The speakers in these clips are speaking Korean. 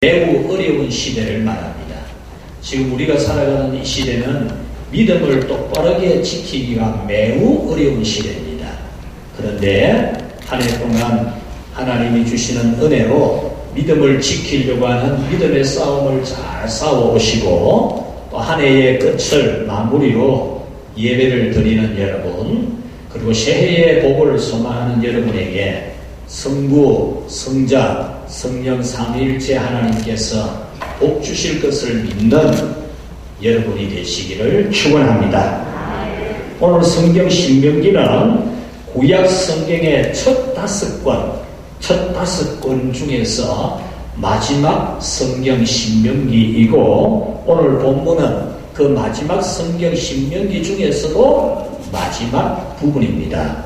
매우 어려운 시대를 말합니다. 지금 우리가 살아가는 이 시대는 믿음을 똑바르게 지키기가 매우 어려운 시대입니다. 그런데 한 해 동안 하나님이 주시는 은혜로 믿음을 지키려고 하는 믿음의 싸움을 잘 싸워오시고 또 한 해의 끝을 마무리로 예배를 드리는 여러분, 그리고 새해의 복을 소망하는 여러분에게 성부, 성자, 성령 삼위일체 하나님께서 복 주실 것을 믿는 여러분이 되시기를 축원합니다. 오늘 성경 신명기는 구약 성경의 첫 다섯 권 중에서 마지막 성경 신명기이고, 오늘 본문은 그 마지막 성경 신명기 중에서도 마지막 부분입니다.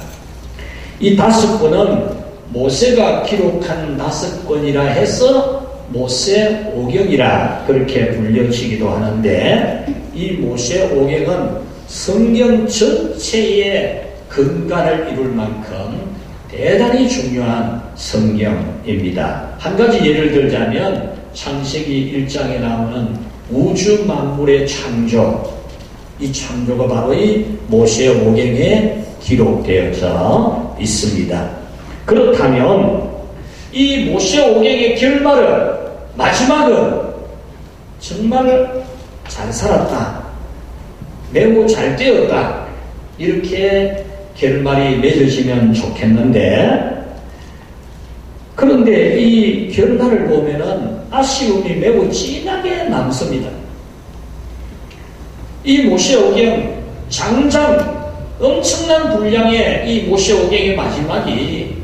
이 다섯 권은 모세가 기록한 다섯 권이라 해서 모세오경이라 그렇게 불려지기도 하는데, 이 모세오경은 성경 전체의 근간을 이룰 만큼 대단히 중요한 성경입니다. 한 가지 예를 들자면 창세기 1장에 나오는 우주 만물의 창조, 이 창조가 바로 이 모세오경에 기록되어져 있습니다. 그렇다면 이 모세오경의 결말은, 마지막은 정말 잘 살았다, 매우 잘 되었다, 이렇게 결말이 맺어지면 좋겠는데, 그런데 이 결말을 보면은 아쉬움이 매우 진하게 남습니다. 이 모세오경 장장 엄청난 분량의 이 모세오경의 마지막이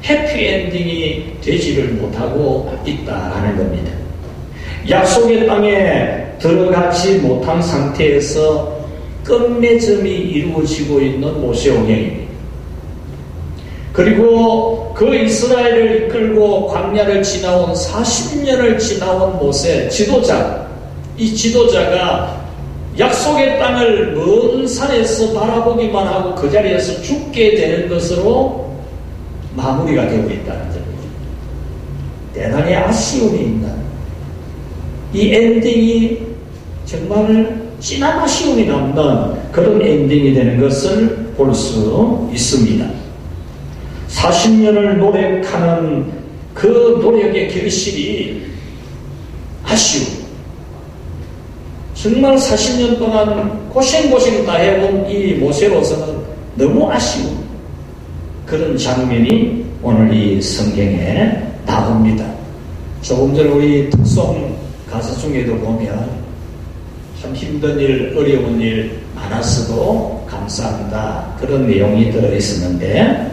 해피엔딩이 되지를 못하고 있다는 겁니다. 약속의 땅에 들어가지 못한 상태에서 끝맺음이 이루어지고 있는 모세오경입니다. 그리고 그 이스라엘을 이끌고 광야를 지나온 40년을 지나온 모세 지도자, 이 지도자가 약속의 땅을 먼 산에서 바라보기만 하고 그 자리에서 죽게 되는 것으로 마무리가 되고 있다는 점입니다. 대단히 아쉬움이 있는 이 엔딩이 정말 진한 아쉬움이 남는 그런 엔딩이 되는 것을 볼 수 있습니다. 40년을 노력하는 그 노력의 결실이 아쉬움, 정말 40년 동안 고생 다 해온 이 모세로서는 너무 아쉬운 그런 장면이 오늘 이 성경에 나옵니다. 조금 전 우리 특송 가사 중에도 보면 참 힘든 일, 어려운 일 많았어도 감사합니다, 그런 내용이 들어있었는데,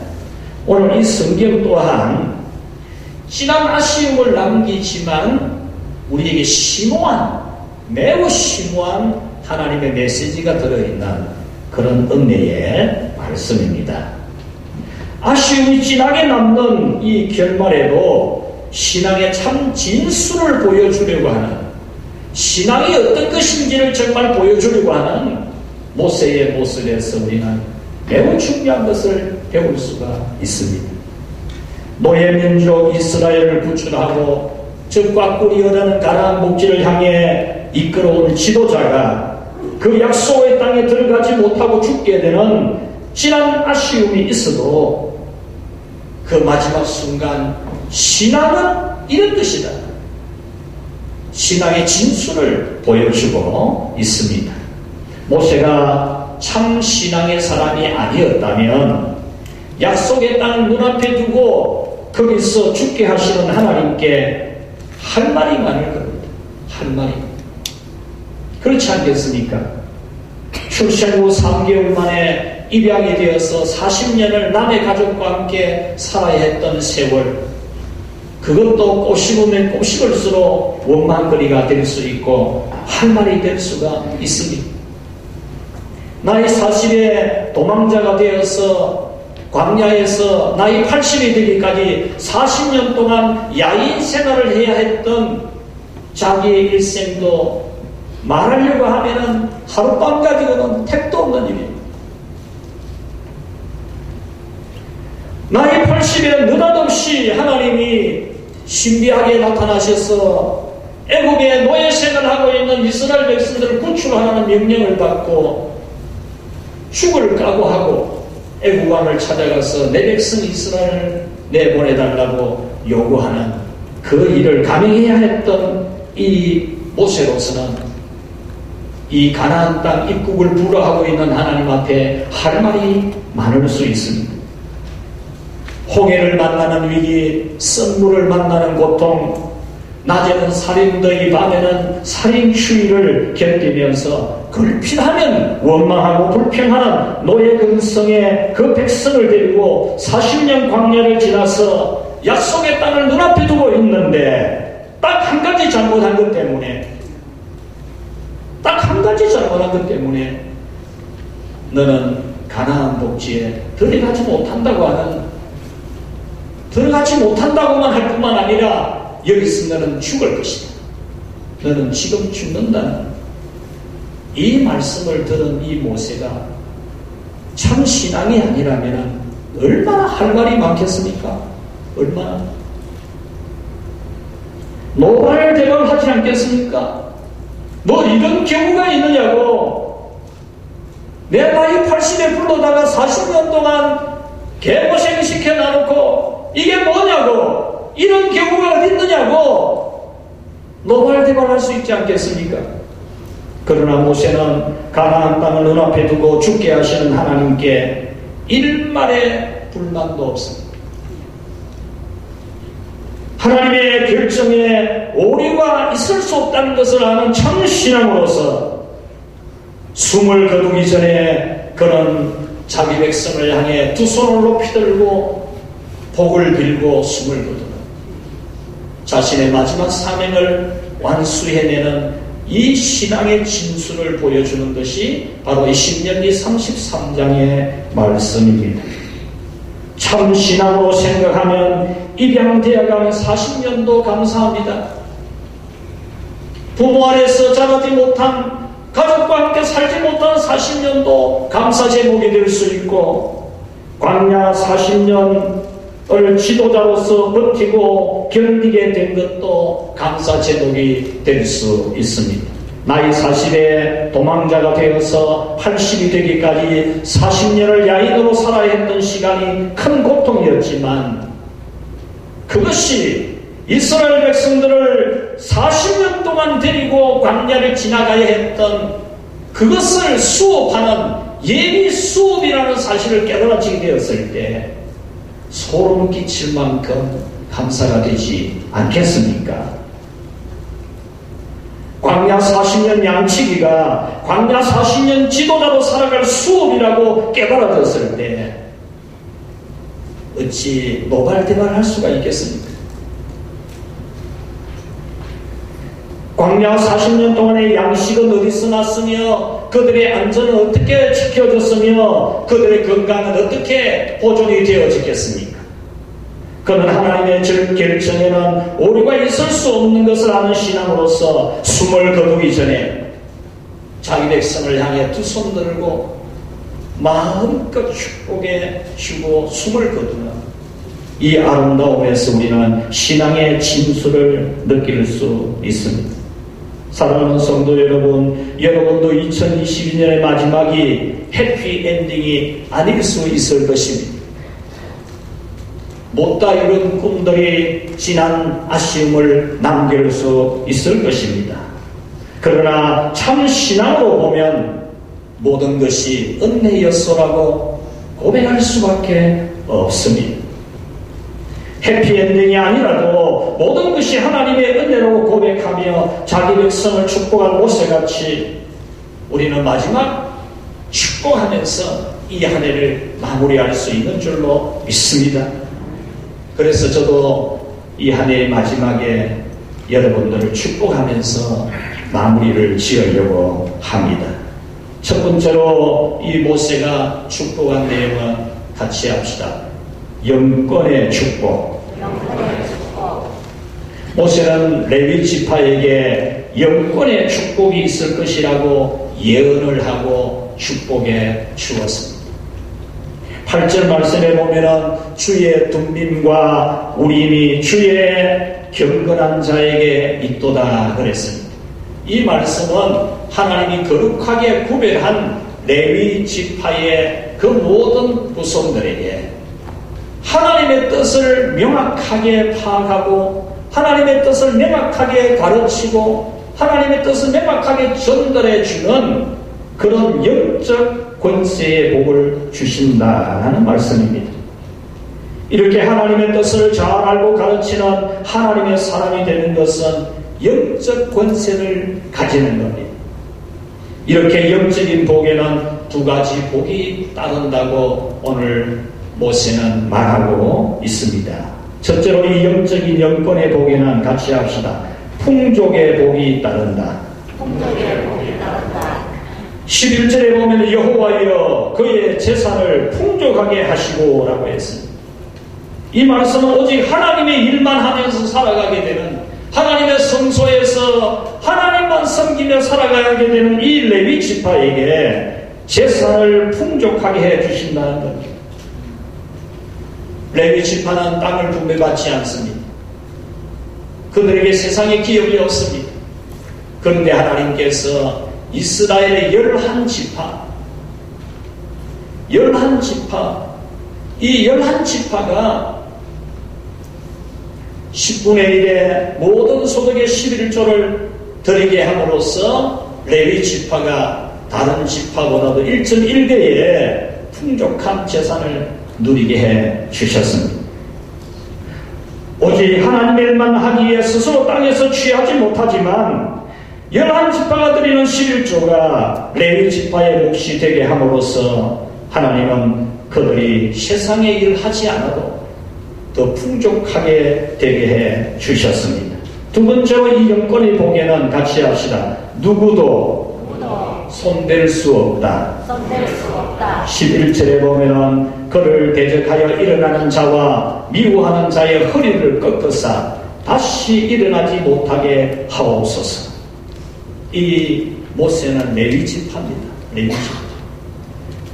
오늘 이 성경 또한 진한 아쉬움을 남기지만 우리에게 심오한, 매우 심오한 하나님의 메시지가 들어있는 그런 은혜의 말씀입니다. 아쉬움이 진하게 남는 이 결말에도 신앙의 참 진수를 보여주려고 하는, 신앙이 어떤 것인지를 정말 보여주려고 하는 모세의 모습에서 우리는 매우 중요한 것을 배울 수가 있습니다. 노예민족 이스라엘을 구출하고 적과 꿀이 흐르는 가나안 복지를 향해 이끌어온 지도자가 그 약속의 땅에 들어가지 못하고 죽게 되는 진한 아쉬움이 있어도 그 마지막 순간 신앙은 이런 뜻이다, 신앙의 진수를 보여주고 있습니다. 모세가 참 신앙의 사람이 아니었다면 약속의 땅 눈앞에 두고 거기서 죽게 하시는 하나님께 할 말이 많을 겁니다. 할 말이. 그렇지 않겠습니까? 출생 후 3개월 만에 입양이 되어서 40년을 남의 가족과 함께 살아야 했던 세월, 그것도 꼬시면 꼬시을수록 원망거리가 될 수 있고 할 말이 될 수가 있습니다. 나이 40에 도망자가 되어서 광야에서 나이 80이 되기까지 40년 동안 야인 생활을 해야 했던 자기의 일생도 말하려고 하면은 하룻밤 가지고는 택도 없는 일입니다. 나이 80에 느닷없이 하나님이 신비하게 나타나셔서 애국의 노예 생활하고 있는 이스라엘 백성들을 구출하라는 명령을 받고 죽을 각오하고 애국 왕을 찾아가서 내 백성 이스라엘을 내보내달라고 요구하는 그 일을 감행해야 했던 이 모세로서는 이 가나안 땅 입국을 불허하고 있는 하나님 앞에 할 말이 많을 수 있습니다. 홍해를 만나는 위기, 썬물을 만나는 고통, 낮에는 살인더위, 밤에는 살인추위를 견디면서 걸핏하면 원망하고 불평하는 노예 근성의 그 백성을 데리고 40년 광야를 지나서 약속의 땅을 눈앞에 두고 있는데 딱 한 가지 잘못한 것 때문에 너는 가나안 복지에 들어가지 못한다고만 할 뿐만 아니라 여기서 너는 죽을 것이다. 너는 지금 죽는다는 이 말씀을 들은 이 모세가 참 신앙이 아니라면 얼마나 할 말이 많겠습니까? 얼마나 노발대발하지 않겠습니까? 너 이런 경우가 있느냐고. 내 나이 80에 불러다가 40년 동안 개고생 시켜놔놓고 이게 뭐냐고. 이런 경우가 어디 있느냐고. 노발대발할 수 있지 않겠습니까? 그러나 모세는 가나안 땅을 눈앞에 두고 죽게 하시는 하나님께 일말의 불만도 없습니다. 하나님의 결정에 오류가 있을 수 없다는 것을 아는 참 신앙으로서 숨을 거두기 전에 그는 자기 백성을 향해 두 손을 높이 들고 복을 빌고 숨을 거두는 자신의 마지막 사명을 완수해내는 이 신앙의 진수를 보여주는 것이 바로 이 신명기 33장의 말씀입니다. 참 신앙으로 생각하면 입양되어가는 40년도 감사합니다. 부모 아래서 자라지 못한, 가족과 함께 살지 못한 40년도 감사 제목이 될 수 있고, 광야 40년을 지도자로서 버티고 견디게 된 것도 감사 제목이 될 수 있습니다. 나이 40에 도망자가 되어서 80이 되기까지 40년을 야인으로 살아야 했던 시간이 큰 고통이었지만 그것이 이스라엘 백성들을 40년 동안 데리고 광야를 지나가야 했던 그것을 수업하는 예비 수업이라는 사실을 깨달아지게 되었을 때 소름 끼칠 만큼 감사가 되지 않겠습니까? 광야 40년 양치기가 광야 40년 지도자로 살아갈 수업이라고 깨달아졌을 때 어찌 노발대발할 수가 있겠습니까? 광야 40년 동안의 양식은 어디서 났으며 그들의 안전은 어떻게 지켜졌으며 그들의 건강은 어떻게 보존이 되어지겠습니까? 그는 하나님의 결정에는 오류가 있을 수 없는 것을 아는 신앙으로서 숨을 거두기 전에 자기 백성을 향해 두 손 들고 마음껏 축복에 주고 숨을 거두는 이 아름다움에서 우리는 신앙의 진수를 느낄 수 있습니다. 사랑하는 성도 여러분, 여러분도 2022년의 마지막이 해피엔딩이 아닐 수 있을 것입니다. 못다 이룬 꿈들이 지난 아쉬움을 남길 수 있을 것입니다. 그러나 참 신앙으로 보면 모든 것이 은혜였소라고 고백할 수밖에 없습니다. 해피엔딩이 아니라도 모든 것이 하나님의 은혜라고 고백하며 자기 백성을 축복한 모세같이 우리는 마지막 축복하면서 이 한 해를 마무리할 수 있는 줄로 믿습니다. 그래서 저도 이 한 해의 마지막에 여러분들을 축복하면서 마무리를 지으려고 합니다. 첫 번째로 이 모세가 축복한 내용은 같이 합시다. 영권의 축복. 모세는 레위 지파에게 영권의 축복이 있을 것이라고 예언을 하고 축복해 주었습니다. 8절 말씀에 보면은 주의 둠빔과 우림이 주의 경건한 자에게 있도다 그랬습니다. 이 말씀은 하나님이 거룩하게 구별한 레위 지파의 그 모든 후손들에게 하나님의 뜻을 명확하게 파악하고 하나님의 뜻을 명확하게 가르치고 하나님의 뜻을 명확하게 전달해 주는 그런 영적 권세의 복을 주신다라는 말씀입니다. 이렇게 하나님의 뜻을 잘 알고 가르치는 하나님의 사람이 되는 것은 영적 권세를 가지는 겁니다. 이렇게 영적인 복에는 두 가지 복이 따른다고 오늘 모세는 말하고 있습니다. 첫째로 이 영적인 영권의 복에는 같이 합시다. 풍족의 복이 따른다. 풍족의 복이 따른다. 11절에 보면 여호와여 그의 재산을 풍족하게 하시고 라고 했습니다. 이 말씀은 오직 하나님의 일만 하면서 살아가게 되는, 하나님의 성소에서 하나님만 섬기며 살아가게 되는 이 레위 지파에게 재산을 풍족하게 해 주신다는 겁니다. 레위 지파는 땅을 분배받지 않습니다. 그들에게 세상의 기업이 없습니다. 그런데 하나님께서 이스라엘의 11지파, 이 11지파가 10분의 1의 모든 소득의 11조를 드리게 함으로써 레위 지파가 다른 지파보다도 1.1배의 풍족한 재산을 누리게 해 주셨습니다. 오직 하나님의 일만 하기 위해 스스로 땅에서 취하지 못하지만 11지파가 드리는 11조가 레위 지파의 몫이 되게 함으로써 하나님은 그들이 세상의 일을 하지 않아도 더 풍족하게 되게 해 주셨습니다. 두 번째로 이 영권의 복에는 같이 합시다. 누구도 손댈 수 없다. 11절에 보면은 그를 대적하여 일어나는 자와 미워하는 자의 허리를 꺾으사 다시 일어나지 못하게 하옵소서. 이 모세는 레위 지파입니다. 레위 지파.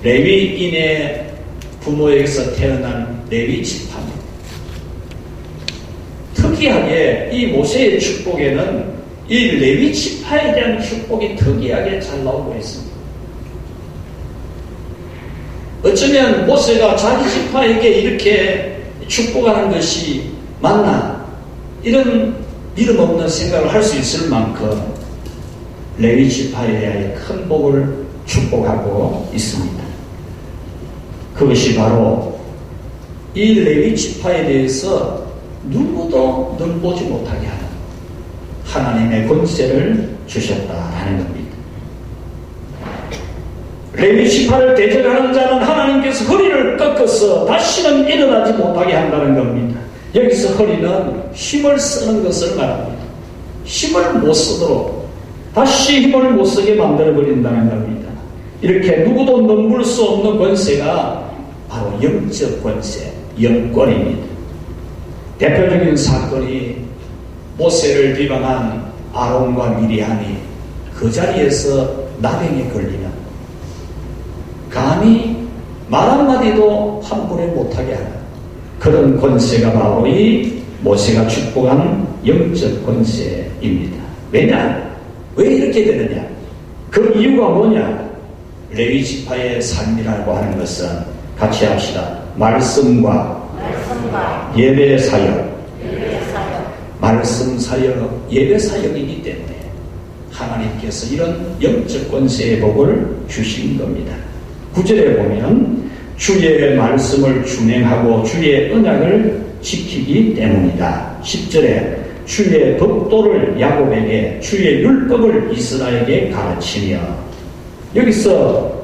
레위인의 부모에게서 태어난 레위 지파입니다. 특이하게 이 모세의 축복에는 이 레위 지파에 대한 축복이 특이하게 잘 나오고 있습니다. 어쩌면 모세가 자기 지파에게 이렇게 축복하는 것이 맞나? 이런 믿음 없는 생각을 할 수 있을 만큼 레위 지파에 대한 큰 복을 축복하고 있습니다. 그것이 바로 이 레위 지파에 대해서 누구도 눈보지 못하게 하는 하나님의 권세를 주셨다라는 겁니다. 레위 지파를 대적하는 자는 하나님께서 허리를 꺾어서 다시는 일어나지 못하게 한다는 겁니다. 여기서 허리는 힘을 쓰는 것을 말합니다. 힘을 못 쓰도록 다시 힘을 못 쓰게 만들어버린다는 겁니다. 이렇게 누구도 넘볼 수 없는 권세가 바로 영적 권세, 영권입니다. 대표적인 사건이 모세를 비방한 아론과 미리암이 그 자리에서 나병에 걸리는, 감히 말 한마디도 함부로 못하게 하는 그런 권세가 바로 이 모세가 축복한 영적 권세입니다. 왜냐? 왜 이렇게 되느냐? 그 이유가 뭐냐? 레위 지파의 삶이라고 하는 것은 같이 합시다. 말씀과 예배 사역, 말씀 사역, 예배 사역이기 때문에 하나님께서 이런 영적 권세의 복을 주신 겁니다. 9절에 보면 주의 말씀을 준행하고 주의 언약을 지키기 때문이다. 10절에 주의 법도를 야곱에게 주의 율법을 이스라엘에게 가르치며, 여기서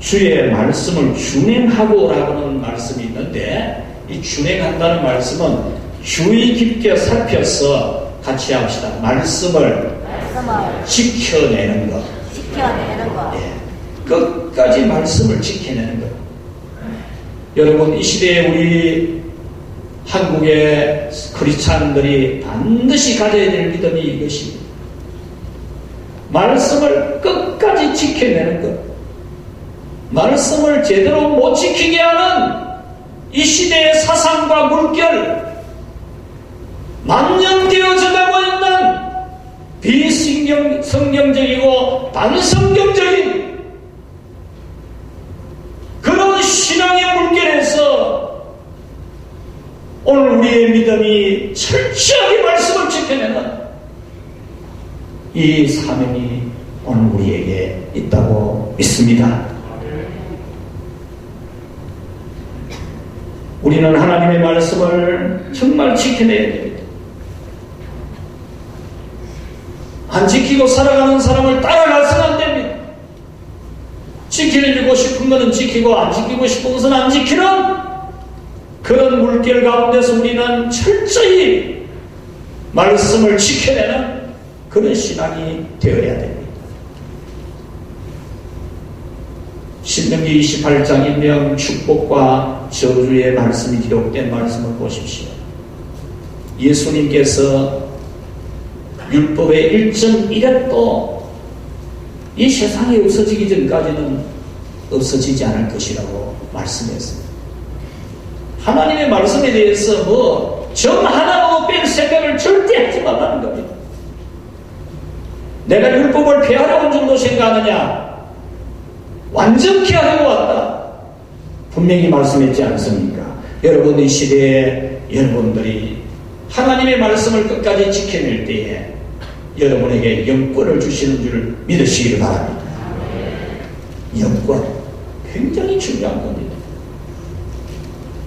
주의 말씀을 준행하고 라고는 말씀이 있는데 이 준행한다는 말씀은 주의 깊게 살펴서 같이 합시다. 말씀을 지켜내는 것. 예. 끝까지 말씀을 지켜내는 것. 여러분, 이 시대에 우리 한국의 크리스찬들이 반드시 가져야 될 믿음이 이것입니다. 말씀을 끝까지 지켜내는 것. 말씀을 제대로 못 지키게 하는 이 시대의 사상과 물결, 만년되어져 가고 있는 비성경적이고 반성경적인 그런 신앙의 물결에서 오늘 우리의 믿음이 철저하게 말씀을 지켜내는 이 사명이 오늘 우리에게 있다고 믿습니다. 우리는 하나님의 말씀을 정말 지켜내야 됩니다. 안 지키고 살아가는 사람을 따라가서는 안 됩니다. 지키고 싶은 것은 지키고 안 지키고 싶은 것은 안 지키는 그런 물결 가운데서 우리는 철저히 말씀을 지켜내는 그런 신앙이 되어야 됩니다. 신명기 28장이면 축복과 저주의 말씀이 기록된 말씀을 보십시오. 예수님께서 율법의 1.1획도 이 세상이 없어지기 전까지는 없어지지 않을 것이라고 말씀했습니다. 하나님의 말씀에 대해서 점 하나도 뺄 생각을 절대 하지 말라는 겁니다. 내가 율법을 폐하려고 정도 생각하느냐? 완전히 하려고 왔다. 분명히 말씀했지 않습니까? 여러분, 이 시대에 여러분들이 하나님의 말씀을 끝까지 지켜낼 때에 여러분에게 영권을 주시는 줄 믿으시기를 바랍니다. 영권, 굉장히 중요한 겁니다.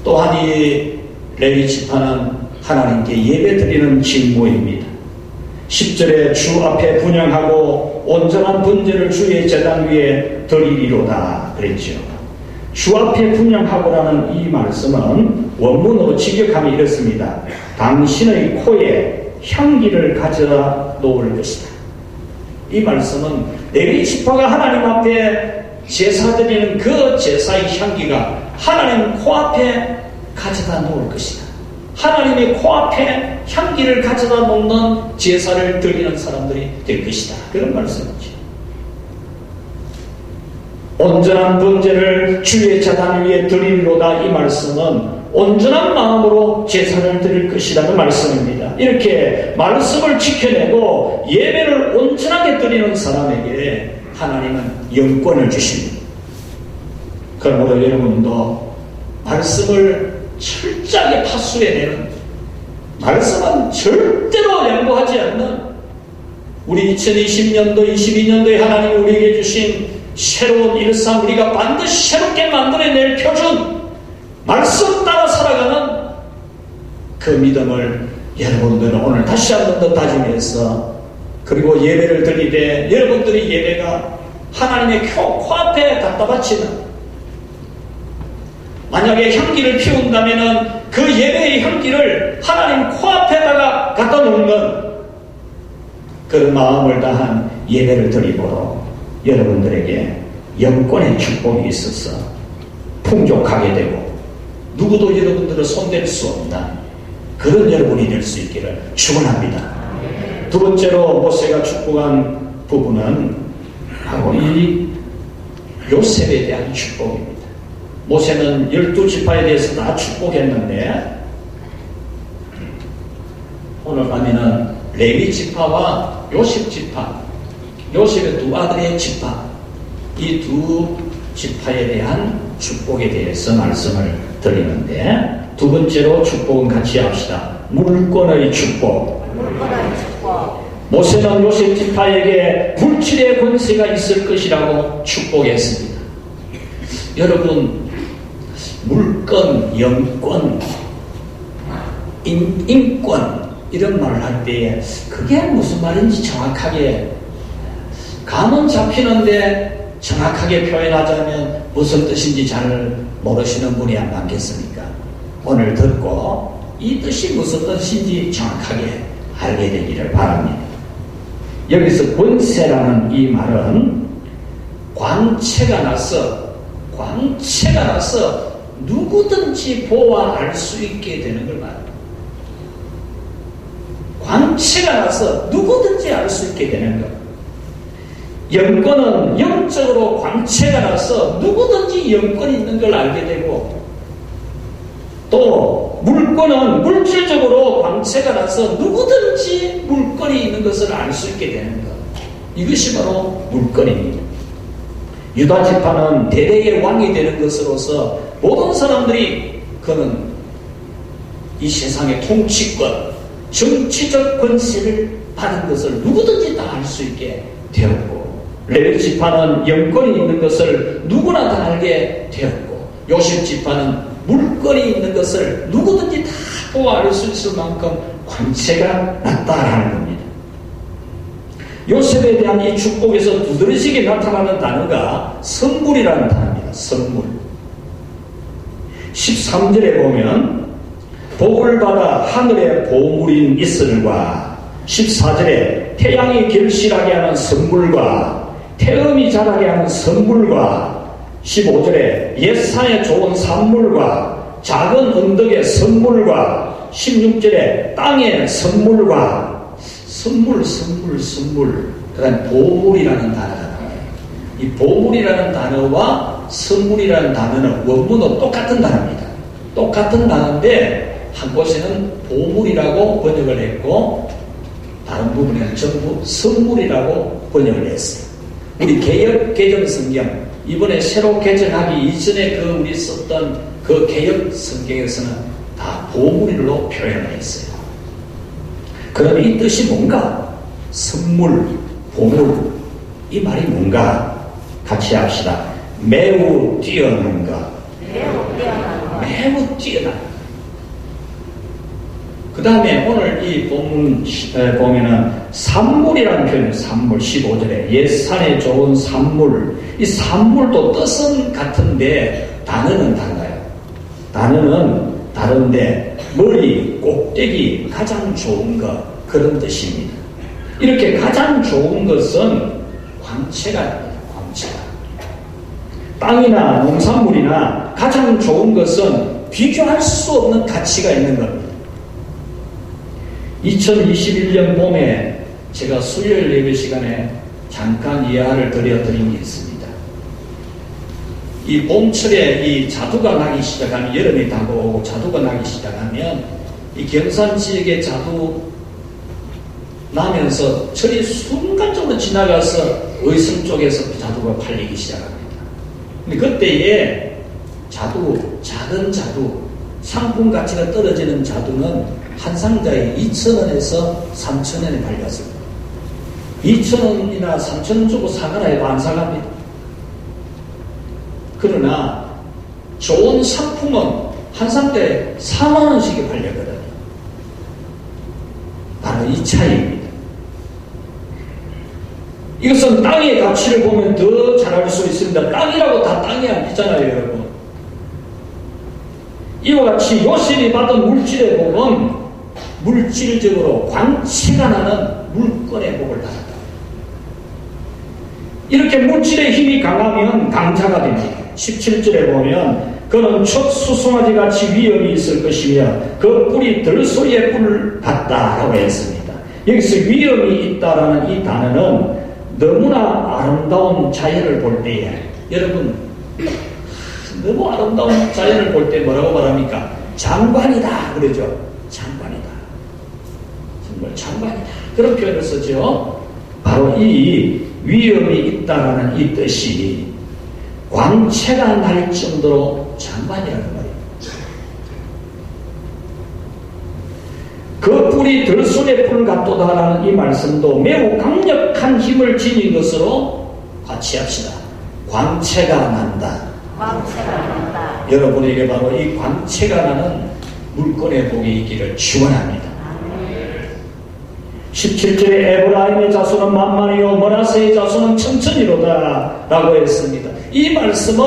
또한 이 레위 지파는 하나님께 예배드리는 직무입니다. 10절에 주 앞에 분향하고 온전한 번제를 주의 제단 위에 드리리로다 그랬죠. 주 앞에 분향하고라는 이 말씀은 원문으로 직역하면 이렇습니다. 당신의 코에 향기를 가져다 놓을 것이다. 이 말씀은 레위 지파가 하나님 앞에 제사 드리는 그 제사의 향기가 하나님 코앞에 가져다 놓을 것이다. 하나님의 코앞에 향기를 가져다 놓는 제사를 드리는 사람들이 될 것이다. 그런 말씀이죠. 온전한 번제를 주의 제단 위에 드리리로다. 이 말씀은 온전한 마음으로 제사를 드릴 것이라는 말씀입니다. 이렇게 말씀을 지켜내고 예배를 온전하게 드리는 사람에게 하나님은 영권을 주십니다. 그러므로 여러분도 말씀을 철저하게 파수해내는, 말씀은 절대로 양보하지 않는 우리 2020년도 22년도에 하나님이 우리에게 주신 새로운 일상, 우리가 반드시 새롭게 만들어낼 표준, 말씀 따라 살아가는 그 믿음을 여러분들은 오늘 다시 한 번 더 다짐해서, 그리고 예배를 드리되 여러분들의 예배가 하나님의 코앞에 갖다 바치는, 만약에 향기를 피운다면 그 예배의 향기를 하나님 코앞에다가 갖다 놓는 그런 마음을 다한 예배를 드리므로 여러분들에게 영권의 축복이 있어서 풍족하게 되고 누구도 여러분들을 손댈 수 없는 그런 여러분이 될 수 있기를 축원합니다. 두 번째로 모세가 축복한 부분은 바로 이 요셉에 대한 축복입니다. 모세는 12지파에 대해서 다 축복했는데 오늘 가면은 레위 지파와 요셉 지파, 요셉의 두 아들의 지파, 이 두 지파에 대한 축복에 대해서 말씀을 드리는데, 두 번째로 축복은 같이 합시다. 물권의 축복. 모세는 요셉 지파에게 물질의 권세가 있을 것이라고 축복했습니다. 여러분, 물권, 영권, 인권 이런 말을 할 때 그게 무슨 말인지 정확하게 감은 잡히는데 정확하게 표현하자면 무슨 뜻인지 잘 모르시는 분이 안 많겠습니까? 오늘 듣고 이 뜻이 무슨 뜻인지 정확하게 알게 되기를 바랍니다. 여기서 권세라는 이 말은 광채가 나서 누구든지 보아 알 수 있게 되는 걸 말합니다. 광채가 나서 누구든지 알 수 있게 되는 것. 영권은 영적으로 광채가 나서 누구든지 영권이 있는 걸 알게 되고, 또 물권은 물질적으로 광채가 나서 누구든지 물권이 있는 것을 알 수 있게 되는 것. 이것이 바로 물권입니다. 유다 지파는 대대의 왕이 되는 것으로서 모든 사람들이 그는 이 세상의 통치권, 정치적 권세를 받은 것을 누구든지 다 알 수 있게 되었고, 레위 지파는 영권이 있는 것을 누구나 다 알게 되었고, 요셉 지파는 물권이 있는 것을 누구든지 다 보아 알 수 있을 만큼 광채가 났다라는 겁니다. 요셉에 대한 이 축복에서 두드러지게 나타나는 단어가 선물이라는 단어입니다. 선물. 13절에 보면 복을 받아 하늘에 보물인 이슬과 14절에 태양이 결실하게 하는 선물과 태음이 자라게 하는 선물과 15절에 옛산에 좋은 산물과 작은 언덕의 선물과 16절에 땅의 선물과 선물, 그 다음에 보물이라는 단어가 나와요. 이 보물이라는 단어와 선물이라는 단어는 원문은 똑같은 단어입니다. 똑같은 단어인데 한 곳에는 보물이라고 번역을 했고 다른 부분에는 전부 선물이라고 번역을 했어요. 우리 개역 개정 성경 이번에 새로 개정하기 이전에 우리 썼던 그 개역 성경에서는 다 보물로 표현을 했어요. 그러면 이 뜻이 뭔가? 선물, 보물, 이 말이 뭔가? 같이 합시다. 매우 뛰어난 것. 매우 뛰어난 것. 그 다음에 오늘 이 본문 보면은 산물이라는 표현이에요. 산물 15절에 옛산에 좋은 산물. 이 산물도 뜻은 같은데 단어는 달라요. 단어는 다른데 머리, 꼭대기, 가장 좋은 것 그런 뜻입니다. 이렇게 가장 좋은 것은 광채가 됩니다. 광채가. 땅이나 농산물이나 가장 좋은 것은 비교할 수 없는 가치가 있는 겁니다. 2021년 봄에 제가 수요일 예배 시간에 잠깐 이야기를 드린 게 있습니다. 이 봄철에 이 자두가 나기 시작하면, 여름이 다가오고 자두가 나기 시작하면 이 경산 지역의 자두 나면서 철이 순간적으로 지나가서 의성 쪽에서 자두가 팔리기 시작합니다. 근데 그때에 자두, 작은 자두, 상품 가치가 떨어지는 자두는 한 상자에 2,000원에서 3,000원에 팔렸습니다. 2,000원이나 3,000원 주고 사가라 해도 안 사갑니다. 그러나 좋은 상품은 한 상자에 4만원씩이 팔렸거든요. 바로 이 차이입니다. 이것은 땅의 가치를 보면 더 잘 알 수 있습니다. 땅이라고 다 땅이 아니잖아요, 여러분. 이와 같이 요셉이 받은 물질의 복은 물질적으로 광채가 나는 물권의 복을 받았다. 이렇게 물질의 힘이 강하면 강자가 됩니다. 17절에 보면 그는 첫 수송아지 같이 위엄이 있을 것이며 그 뿔이 들소리의 뿔을 같다라고 했습니다. 여기서 위엄이 있다라는 이 단어는 너무나 아름다운 자연을 볼 때에, 여러분 너무 아름다운 자연을 볼 때 뭐라고 말합니까? 장관이다 그러죠. 장관이다. 정말 장관이다. 그런 표현을 쓰죠. 바로 이 위엄이 있다라는 이 뜻이 광채가 날 정도로 장관이라는 말이에요. 그 뿔이 들소의 뿔 같도다라는 이 말씀도 매우 강력한 힘을 지닌 것으로 같이 합시다. 광채가 난다. 광채가 난다. 여러분에게 바로 이 광채가 나는 물권의 복이 있기를 축원합니다. 17절에 에브라임의 자손은 만만이요 머나세의 자손은 천천히로다 라고 했습니다. 이 말씀은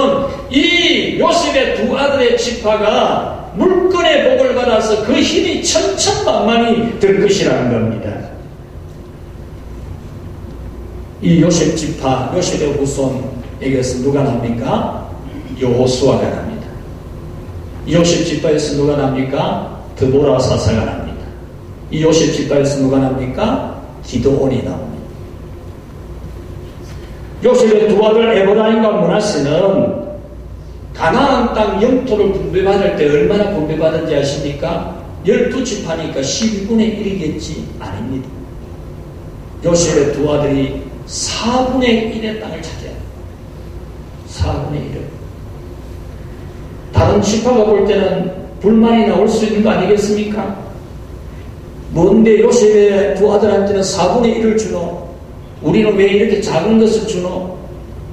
이 요셉의 두 아들의 지파가 물권의 복을 받아서 그 힘이 천천만만히 될 것이라는 겁니다. 이 요셉 지파, 요셉의 후손에게서 누가 납니까? 여호수아가 납니다. 요셉 지파에서 누가 납니까? 드보라 사사가 납니다. 이 요셉 지파에서 누가 납니까? 기드온이 나옵니다. 요셉의 두 아들 에브라임과 므낫세는 가나안 땅 영토를 분배받을 때 얼마나 분배받은지 아십니까? 12지파니까 12분의 1이겠지? 아닙니다. 요셉의 두 아들이 4분의 1의 땅을 차지합니다. 4분의 1을. 다른 지파가 볼 때는 불만이 나올 수 있는 거 아니겠습니까? 뭔데 요셉의 두 아들한테는 4분의 1을 주노? 우리는 왜 이렇게 작은 것을 주노?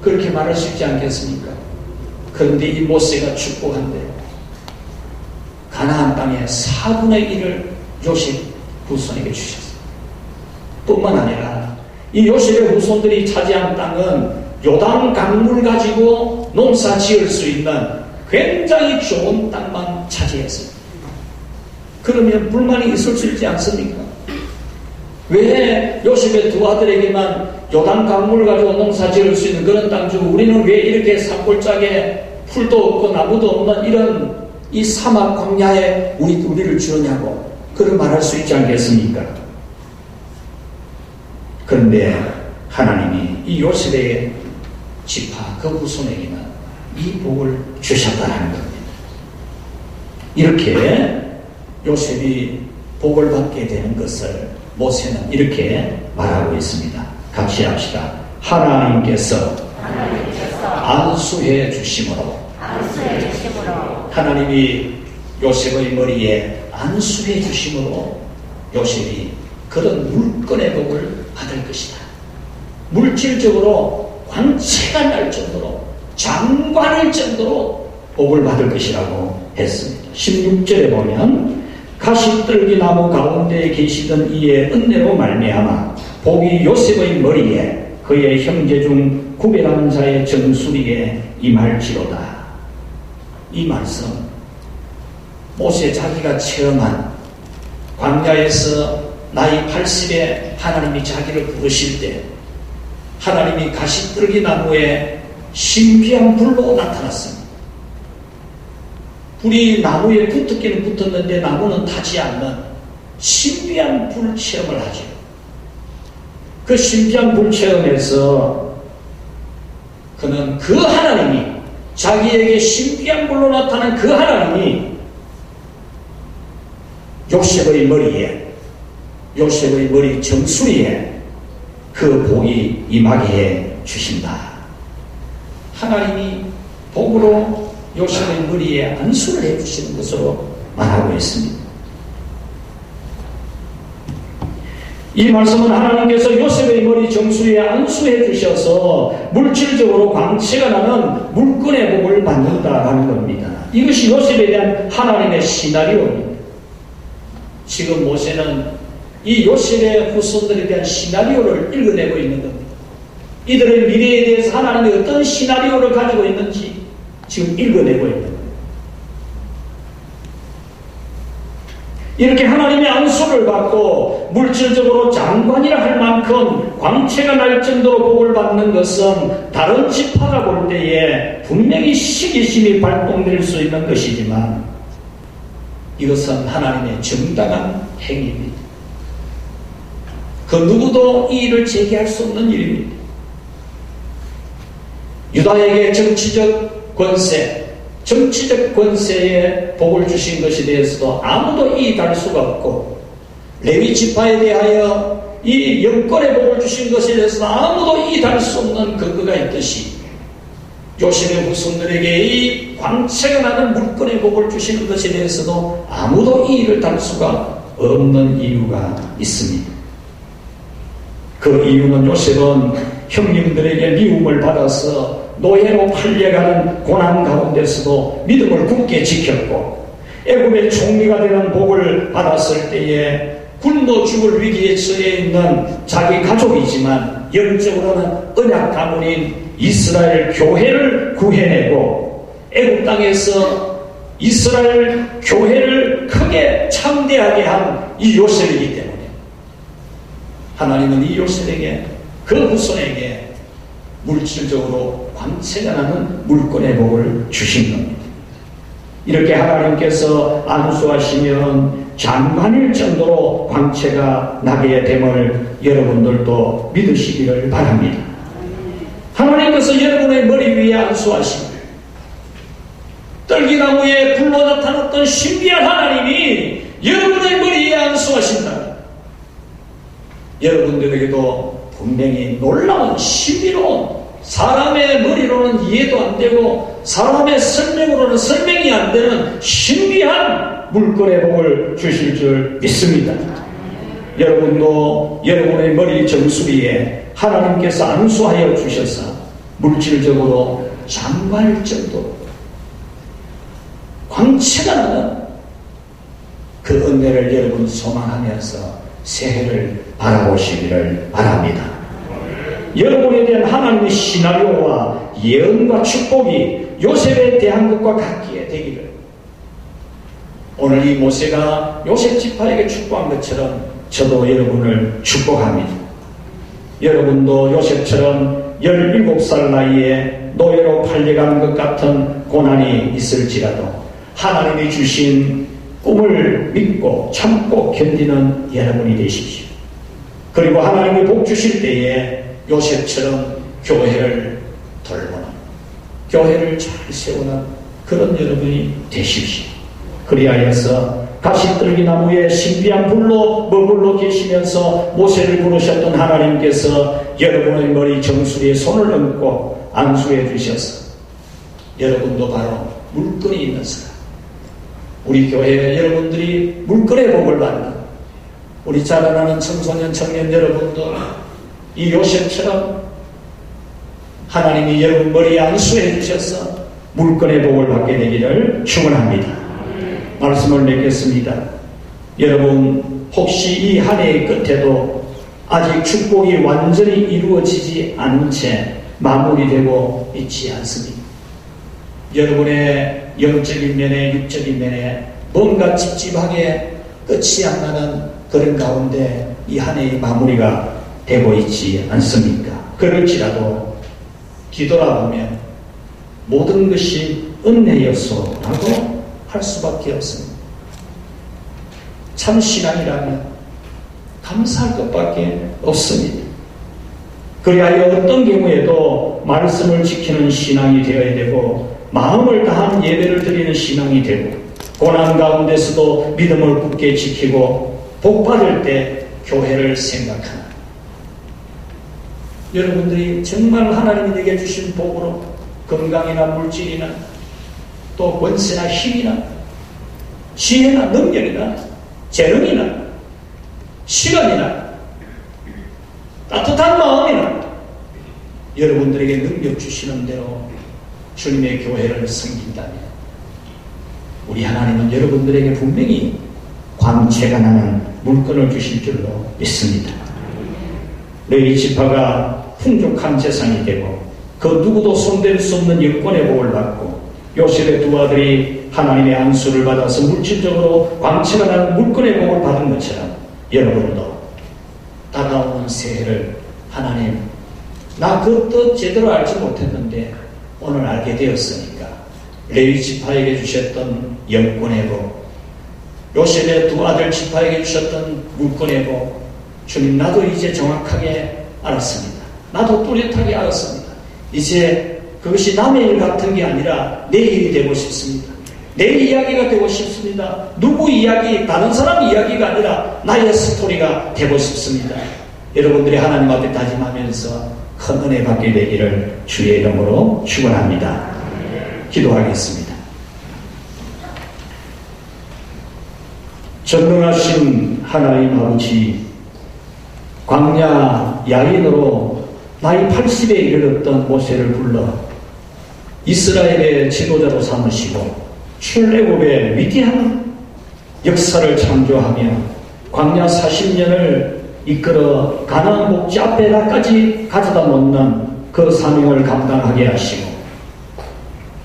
그렇게 말할 수 있지 않겠습니까? 그런데 이 모세가 축복한 대로 가나안 땅의 4분의 1을 요셉 후손에게 주셨습니다. 뿐만 아니라 이 요셉의 후손들이 차지한 땅은 요단 강물 가지고 농사 지을 수 있는 굉장히 좋은 땅만 차지했습니다. 그러면 불만이 있을 수 있지 않습니까? 왜 요셉의 두 아들에게만 요단 강물 가지고 농사 지을 수 있는 그런 땅 주고 우리는 왜 이렇게 산골짜기에 풀도 없고 나무도 없는 이런 이 사막 광야에 우리를 주느냐고 그런 말할 수 있지 않겠습니까? 그런데 하나님이 이 요셉의 지파 그 후손에게는 이 복을 주셨다는 겁니다. 이렇게 요셉이 복을 받게 되는 것을 모세는 이렇게 말하고 있습니다. 같이 합시다. 하나님께서 안수해 주심으로 하나님이 요셉의 머리에 안수해 주심으로 요셉이 그런 물건의 복을 받을 것이다. 물질적으로 광채가 날 정도로 장관일 정도로 복을 받을 것이라고 했습니다. 16절에 보면 가시떨기 나무 가운데에 계시던 이의 은혜로 말미암아 복이 요셉의 머리에 그의 형제 중 구별한 자의 정수리에 임할지로다. 이 말씀 모세 자기가 체험한 광야에서 나이 80에 하나님이 자기를 부르실 때 하나님이 가시떨기 나무에 신비한 불로 나타났습니다. 불이 나무에 붙었기는 붙었는데 나무는 타지 않는 신비한 불 체험을 하죠. 그 신비한 불 체험에서 그는 그 하나님이 자기에게 신비한 불로 나타난 그 하나님이 요셉의 머리 정수리에 그 복이 임하게 해 주신다. 하나님이 복으로 요셉의 머리에 안수를 해 주시는 것으로 말하고 있습니다. 이 말씀은 하나님께서 요셉의 머리 정수리에 안수해 주셔서 물질적으로 광채가 나는 물건의 복을 받는다라는 겁니다. 이것이 요셉에 대한 하나님의 시나리오입니다. 지금 모세는 이 요셉의 후손들에 대한 시나리오를 읽어내고 있는 겁니다. 이들의 미래에 대해서 하나님이 어떤 시나리오를 가지고 있는지 지금 읽어내고 있는 겁니다. 이렇게 하나님의 안수를 받고 물질적으로 장관이라 할 만큼 광채가 날 정도로 복을 받는 것은 다른 지파가 볼 때에 분명히 시기심이 발동될 수 있는 것이지만 이것은 하나님의 정당한 행위입니다. 그 누구도 이 일을 제기할 수 없는 일입니다. 유다에게 정치적 권세에 복을 주신 것에 대해서도 아무도 이의할 수가 없고 레위 지파에 대하여 이 영권의 복을 주신 것에 대해서도 아무도 이의할 수 없는 근거가 있듯이 요셉의 후손들에게 이 광채가 나는 물건의 복을 주시는 것에 대해서도 아무도 이의를 달 수가 없는 이유가 있습니다. 그 이유는 요셉은 형님들에게 미움을 받아서 노예로 팔려가는 고난 가운데서도 믿음을 굳게 지켰고 애굽의 총리가 되는 복을 받았을 때에 굶어 죽을 위기에 처해 있는 자기 가족이지만 영적으로는 언약 가문인 이스라엘 교회를 구해내고 애굽 땅에서 이스라엘 교회를 크게 창대하게 한 이 요셉이기 때문에 하나님은 이 요셉에게 그 후손에게 물질적으로 광채가 나는 물건의 복을 주신 겁니다. 이렇게 하나님께서 안수하시면 장관일 정도로 광채가 나게 됨을 여러분들도 믿으시기를 바랍니다. 하나님께서 여러분의 머리 위에 안수하시고 떨기나무에 불로 나타났던 신비한 하나님이 여러분의 머리에 안수하신다. 여러분들에게도 분명히 놀라운 신비로운, 사람의 머리로는 이해도 안 되고 사람의 설명으로는 설명이 안 되는 신비한 물건의 복을 주실 줄 믿습니다. 여러분도 여러분의 머리 정수리에 하나님께서 안수하여 주셔서 물질적으로 장관할 정도로 광채가 나는 그 은혜를 여러분 소망하면서 새해를 바라보시기를 바랍니다. 여러분에 대한 하나님의 시나리오와 예언과 축복이 요셉에 대한 것과 같기에 되기를, 오늘 이 모세가 요셉 지파에게 축복한 것처럼 저도 여러분을 축복합니다. 여러분도 요셉처럼 17살 나이에 노예로 팔려가는 것 같은 고난이 있을지라도 하나님이 주신 꿈을 믿고 참고 견디는 여러분이 되십시오. 그리고 하나님이 복 주실 때에 요셉처럼 교회를 돌보는, 교회를 잘 세우는 그런 여러분이 되십시오. 그리하여서 가시떨기나무에 신비한 불로 머물러 계시면서 모세를 부르셨던 하나님께서 여러분의 머리 정수리에 손을 얹고 안수해 주셔서 여러분도 바로 물건이 있는 사람, 우리 교회에 여러분들이 물건의 복을 받는 우리 자라나는 청소년 청년 여러분도 이 요셉처럼 하나님이 여러분 머리에 안수해 주셔서 물건의 복을 받게 되기를 축원합니다. 말씀을 맺겠습니다. 여러분, 혹시 이 한 해의 끝에도 아직 축복이 완전히 이루어지지 않은 채 마무리되고 있지 않습니까? 여러분의 영적인 면에 육적인 면에 뭔가 찝찝하게 끝이 안 나는 그런 가운데 이 한 해의 마무리가 되고 있지 않습니까? 그럴지라도 뒤돌아보면 모든 것이 은혜였소라고 할 수밖에 없습니다. 참 신앙이라면 감사할 것밖에 없습니다. 그리하여 어떤 경우에도 말씀을 지키는 신앙이 되어야 되고 마음을 다한 예배를 드리는 신앙이 되고 고난 가운데서도 믿음을 굳게 지키고 복받을 때 교회를 생각하는, 여러분들이 정말 하나님이 내게 주신 복으로 건강이나 물질이나 또 권세나 힘이나 지혜나 능력이나 재능이나 시간이나 따뜻한 마음이나 여러분들에게 능력 주시는 대로 주님의 교회를 섬긴다면 우리 하나님은 여러분들에게 분명히 광채가 나는 물건을 주실 줄로 믿습니다. 레위 지파가 풍족한 재산이 되고 그 누구도 손댈 수 없는 영권의 복을 받고 요셉의 두 아들이 하나님의 안수를 받아서 물질적으로 광채가 나는 물건의 복을 받은 것처럼 여러분도 다가오는 새해를 하나님, 나 그 뜻 제대로 알지 못했는데 오늘 알게 되었으니까 레위 지파에게 주셨던 영권의 복, 요셉의 두 아들 지파에게 주셨던 물건의 복, 주님 나도 이제 정확하게 알았습니다. 나도 뚜렷하게 알았습니다. 이제 그것이 남의 일 같은 게 아니라 내 일이 되고 싶습니다. 내 이야기가 되고 싶습니다. 누구 이야기, 다른 사람 이야기가 아니라 나의 스토리가 되고 싶습니다. 여러분들이 하나님 앞에 다짐하면서 큰 은혜 받게 되기를 주의 이름으로 축원합니다. 기도하겠습니다. 전능하신 하나님 아버지, 광야 야인으로 나이 80에 이르렀던 모세를 불러 이스라엘의 지도자로 삼으시고 출애굽의 위대한 역사를 창조하며 광야 40년을 이끌어 가나안 목지 앞에까지 가져다 놓는 그 사명을 감당하게 하시고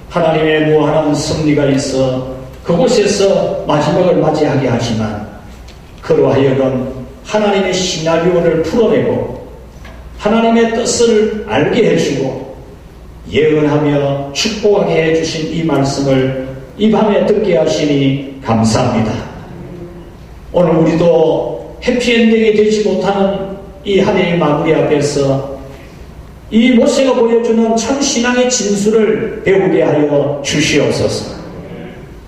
하나님의 무한한 섭리가 있어 그곳에서 마지막을 맞이하게 하지만 그로 하여금 하나님의 시나리오를 풀어내고 하나님의 뜻을 알게 해주고 예언하며 축복하게 해주신 이 말씀을 이 밤에 듣게 하시니 감사합니다. 오늘 우리도 해피엔딩이 되지 못하는 이 한 해의 마무리 앞에서 이 모세가 보여주는 참 신앙의 진수를 배우게 하여 주시옵소서.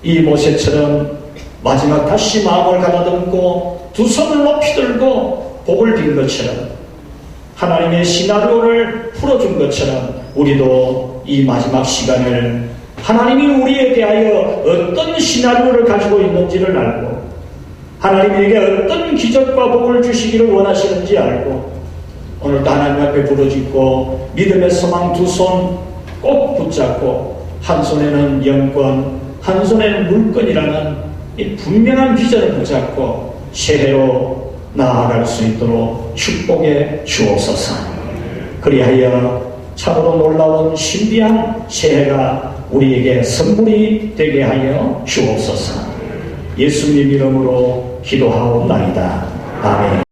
이 모세처럼 마지막 다시 마음을 가다듬고 두 손을 높이 들고 복을 빈 것처럼 하나님의 시나리오를 풀어준 것처럼 우리도 이 마지막 시간을 하나님이 우리에 대하여 어떤 시나리오를 가지고 있는지를 알고 하나님에게 어떤 기적과 복을 주시기를 원하시는지 알고 오늘도 하나님 앞에 부르짖고 믿음의 소망 두 손 꼭 붙잡고 한 손에는 영권 한 손에는 물건이라는 이 분명한 비전을 붙잡고 새해로 나아갈 수 있도록 축복해 주옵소서. 그리하여 참으로 놀라운 신비한 새해가 우리에게 선물이 되게 하여 주옵소서. 예수님 이름으로 기도하옵나이다. 아멘.